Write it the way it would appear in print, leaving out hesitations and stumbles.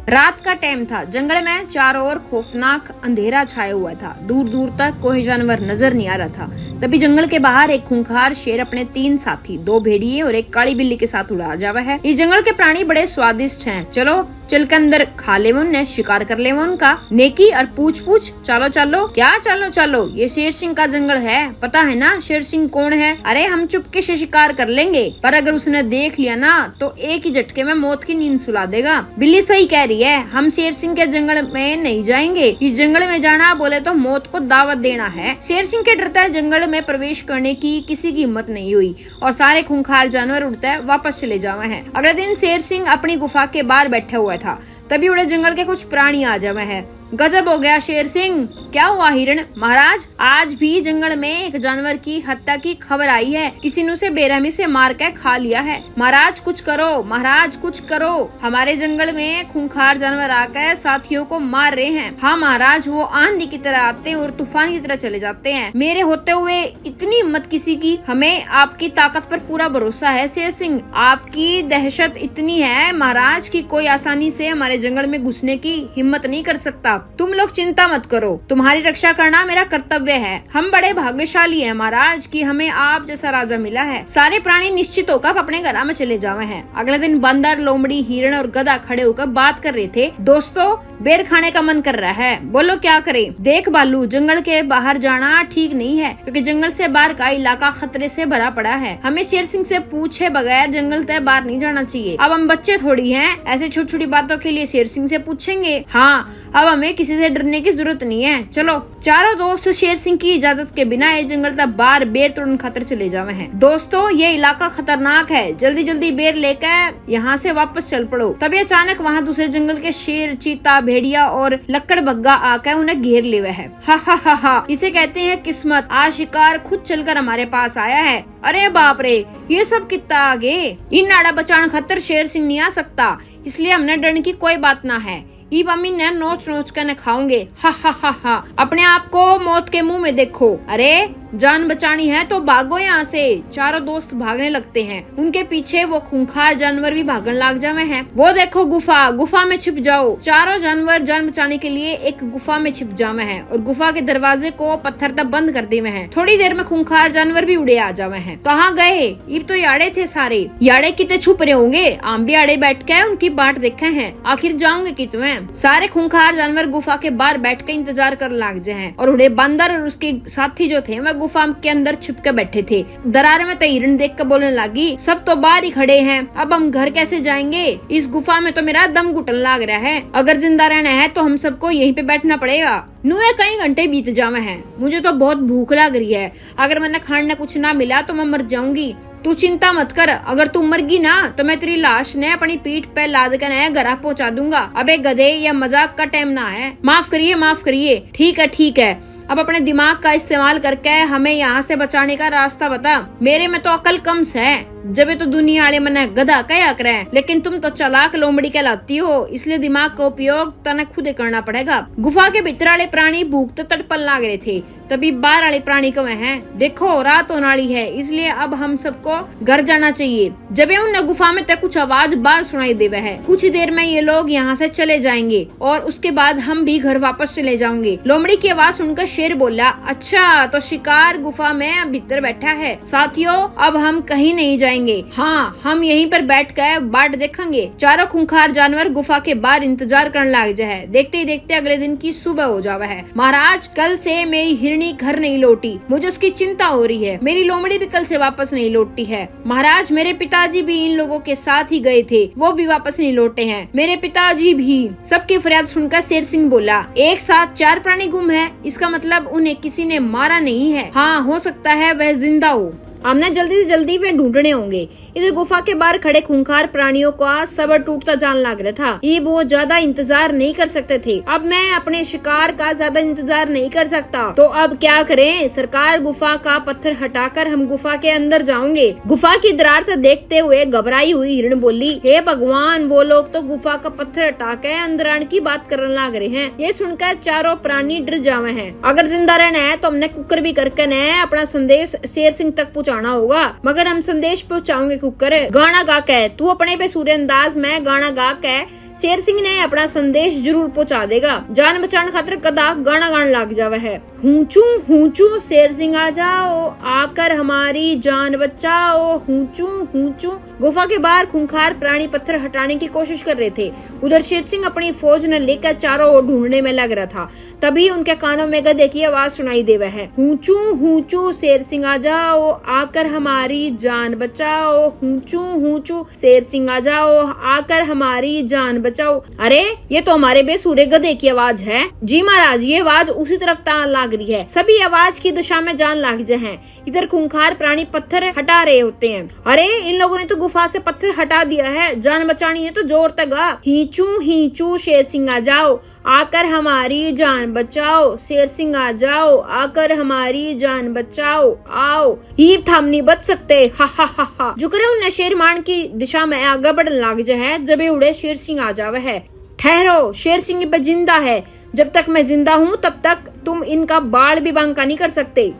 रात का टाइम था। जंगल में चारों ओर खौफनाक अंधेरा छाया हुआ था। दूर दूर तक कोई जानवर नजर नहीं आ रहा था। तभी जंगल के बाहर एक खूंखार शेर अपने 3 साथी, 2 भेड़िए और एक काली बिल्ली के साथ उड़ा जावा है। इस जंगल के प्राणी बड़े स्वादिष्ट हैं। चलो चल के अंदर खा ले उन्हें, शिकार कर ले उनका। नेकी और पूछ पूछ, चलो चलो। क्या चलो चलो, ये शेर सिंह का जंगल है, पता है ना शेर सिंह कौन है? अरे हम चुपके से शिकार कर लेंगे, पर अगर उसने देख लिया ना तो एक ही झटके में मौत की नींद सुला देगा। बिल्ली सही कह रही है, हम शेर सिंह के जंगल में नहीं जाएंगे। इस जंगल में जाना बोले तो मौत को दावत देना है। शेर सिंह के डरते जंगल में प्रवेश करने की किसी की हिम्मत नहीं हुई और सारे खूंखार जानवर उड़ते वापस चले जावे हैं। अगले दिन शेर सिंह अपनी गुफा के बाहर बैठा हुआ था। तभी उड़े जंगल के कुछ प्राणी आ जावे हैं। गजब हो गया शेर सिंह, क्या हुआ हिरण? महाराज, आज भी जंगल में एक जानवर की हत्या की खबर आई है। किसी ने उसे बेरहमी से मार के खा लिया है। महाराज कुछ करो, महाराज कुछ करो। हमारे जंगल में खूंखार जानवर आकर साथियों को मार रहे हैं। हाँ महाराज, वो आंधी की तरह आते हैं और तूफान की तरह चले जाते हैं। मेरे होते हुए इतनी हिम्मत किसी की? हमें आपकी ताकत पर पूरा भरोसा है शेर सिंह। आपकी दहशत इतनी है महाराज की कोई आसानी से हमारे जंगल में घुसने की हिम्मत नहीं कर सकता। तुम लोग चिंता मत करो, तुम्हारी रक्षा करना मेरा कर्तव्य है। हम बड़े भाग्यशाली हैं महाराज कि हमें आप जैसा राजा मिला है। सारे प्राणी निश्चित होकर अपने घर में चले जावे हैं। अगले दिन बंदर, लोमड़ी, हिरण और गधा खड़े होकर बात कर रहे थे। दोस्तों, बेर खाने का मन कर रहा है, बोलो क्या करें? देख बालू, जंगल के बाहर जाना ठीक नहीं है क्योंकि जंगल से बाहर का इलाका खतरे से भरा पड़ा है। हमें शेर सिंह से पूछे बगैर जंगल से बाहर नहीं जाना चाहिए। अब हम बच्चे थोड़ी हैं, ऐसे छोटी छोटी बातों के लिए शेर सिंह से पूछेंगे। हाँ, अब हमें किसी से डरने की जरूरत नहीं है। चलो चारों दोस्त शेर सिंह की इजाजत के बिना ये जंगल तक बाहर बेर तोड़ने खातिर चले जावे हैं। दोस्तों, ये इलाका खतरनाक है, जल्दी जल्दी बेर लेकर यहाँ से वापस चल पड़ो। तभी अचानक वहाँ दूसरे जंगल के शेर, चीता, भेड़िया और लक्कड़ बग्गा आकर उन्हें घेर ले हुए है। हा हा हा हा, इसे कहते हैं किस्मत। आज शिकार खुद चलकर हमारे पास आया है। अरे बाप रे, ये सब कितना आगे। इन नाड़ा बचाने खातिर शेर सिंह नहीं आ सकता, इसलिए हमने डरने की कोई बात ना है। ईब अम्मी ने नोच नोच कर न खाओगे। हा हा हा हा, अपने आप को मौत के मुंह में देखो। अरे जान बचानी है तो भागो यहाँ से। चारों दोस्त भागने लगते हैं। उनके पीछे वो खूंखार जानवर भी भागने लग जावे हैं। वो देखो गुफा, गुफा में छिप जाओ। चारों जानवर जान बचाने के लिए एक गुफा में छिप जावे हैं और गुफा के दरवाजे को पत्थर तक बंद कर दिए हैं। थोड़ी देर में खूंखार जानवर भी उड़े आ जावे हैं। कहाँ गए? इब तो याड़े थे सारे। याड़े कितने छुप रहे होंगे? आम भी आड़े बैठ के उनकी बाट देखे हैं। आखिर जाऊंगे कितने? सारे खूंखार जानवर गुफा के बाहर बैठ के इंतजार कर लग जाए हैं और उड़े बंदर और उसके साथी जो थे वह गुफा के अंदर छिप के बैठे थे। दरार में तो हिरण देख कर बोलने लगी, सब तो बाहर ही खड़े हैं, अब हम घर कैसे जाएंगे? इस गुफा में तो मेरा दम घुटन लग रहा है। अगर जिंदा रहना है तो हम सबको यहीं पे बैठना पड़ेगा। नुए कई घंटे बीत जावे हैं। मुझे तो बहुत भूख लग रही है। अगर मैंने खाने कुछ ना मिला तो मैं मर जाऊंगी। तू चिंता मत कर, अगर तू मर गई ना तो मैं तेरी लाश ने अपनी पीठ पे लाद कर नया घर पहुंचा दूंगा। अबे गधे, यह मजाक का टाइम ना है। माफ करिए, माफ करिए। ठीक है ठीक है, अब अपने दिमाग का इस्तेमाल करके हमें यहाँ से बचाने का रास्ता बता। मेरे में तो अकल कम है, जब तो दुनिया वाले मने गधा कया करे, लेकिन तुम तो चालाक लोमड़ी कहलाती हो, इसलिए दिमाग का उपयोग तने खुद करना पड़ेगा। गुफा के भीतर वाले प्राणी भूख तो तड़पन लाग रहे थे। तभी बाहर वाले प्राणी कहे हैं, देखो रात होने वाली है, इसलिए अब हम सबको घर जाना चाहिए। जब उन गुफा में तक कुछ आवाज बाहर सुनाई देवे है। कुछ देर में ये लोग यहाँ से चले जाएंगे और उसके बाद हम भी घर वापस चले जाएंगे। लोमड़ी की आवाज सुनकर शेर बोला, अच्छा तो शिकार गुफा में भीतर बैठा है। साथियों, अब हम कहीं नहीं जाएंगे। हाँ, हम यहीं पर बैठ कर बाट देखेंगे। चारों खूंखार जानवर गुफा के बाहर इंतजार करने लग जाए। देखते ही देखते अगले दिन की सुबह हो जावा है। महाराज, कल से मेरी हिरणी घर नहीं लौटी, मुझे उसकी चिंता हो रही है। मेरी लोमड़ी भी कल से वापस नहीं लौटी है। महाराज, मेरे पिताजी भी इन लोगों के साथ ही गए थे, वो भी वापस नहीं लौटे हैं। मेरे पिताजी भी। सबकी फरियाद सुनकर शेर सिंह बोला, एक साथ 4 प्राणी गुम है, इसका मतलब उन्हें किसी ने मारा नहीं है। हाँ, हो सकता है वह जिंदा हो। हमने जल्दी से जल्दी वे ढूंढने होंगे। इधर गुफा के बाहर खड़े खूंखार प्राणियों का सबर टूटता जान लग रहा था। ये बहुत ज्यादा इंतजार नहीं कर सकते थे। अब मैं अपने शिकार का ज्यादा इंतजार नहीं कर सकता, तो अब क्या करें? सरकार, गुफा का पत्थर हटाकर हम गुफा के अंदर जाओगे। गुफा की दरार से देखते हुए घबराई हुई हिरण बोली, हे भगवान, वो लोग तो गुफा का पत्थर हटा के अंदर आने की बात करने लग रहे हैं। ये सुनकर चारों प्राणी डर जावे हैं। अगर जिंदा रहना है तो हमने कुकर भी करके न अपना संदेश शेर सिंह तक पहुँचाना होगा, मगर हम संदेश पहुँचाओगे कुकर गाना गा के। तू अपने पे सूर्य अंदाज में गाना गा के शेर सिंह ने अपना संदेश जरूर पहुंचा देगा। जान बचाने खातिर कदा गाना गान लग जावे है। हूचू शेर सिंह आ जाओ, आकर हमारी जान बचाओ, हूचू। गुफा के बाहर खूंखार प्राणी पत्थर हटाने की कोशिश कर रहे थे। उधर शेर सिंह अपनी फौज ने लेकर चारों ओर ढूंढने में लग रहा था। तभी उनके कानों में गधे की आवाज सुनाई देवे है। हूचू शेर सिंह आ जाओ, आकर हमारी जान बचाओ, हूचू शेर सिंह आ जाओ, आकर हमारी जान बचाओ। अरे ये तो हमारे बेसुरे गधे की आवाज है। जी महाराज, ये आवाज उसी तरफ तान लाग रही है। सभी आवाज की दिशा में जान लाग जाए हैं। इधर खूंखार प्राणी पत्थर हटा रहे होते हैं। अरे इन लोगों ने तो गुफा से पत्थर हटा दिया है, जान बचानी है तो जोर तक गा। हीचू शेर सिंह आ जाओ, आकर हमारी जान बचाओ, शेर सिंह आ जाओ, आकर हमारी जान बचाओ, आओ। ही हम नहीं बच सकते, हा। जो करे उन शेर मान की दिशा में आगे बढ़ने लग जाए। जब उड़े शेर सिंह आ जावे है। ठहरो, शेर सिंह पे जिंदा है। जब तक मैं जिंदा हूँ तब तक तुम इनका बाल भी बांका नहीं कर सकते।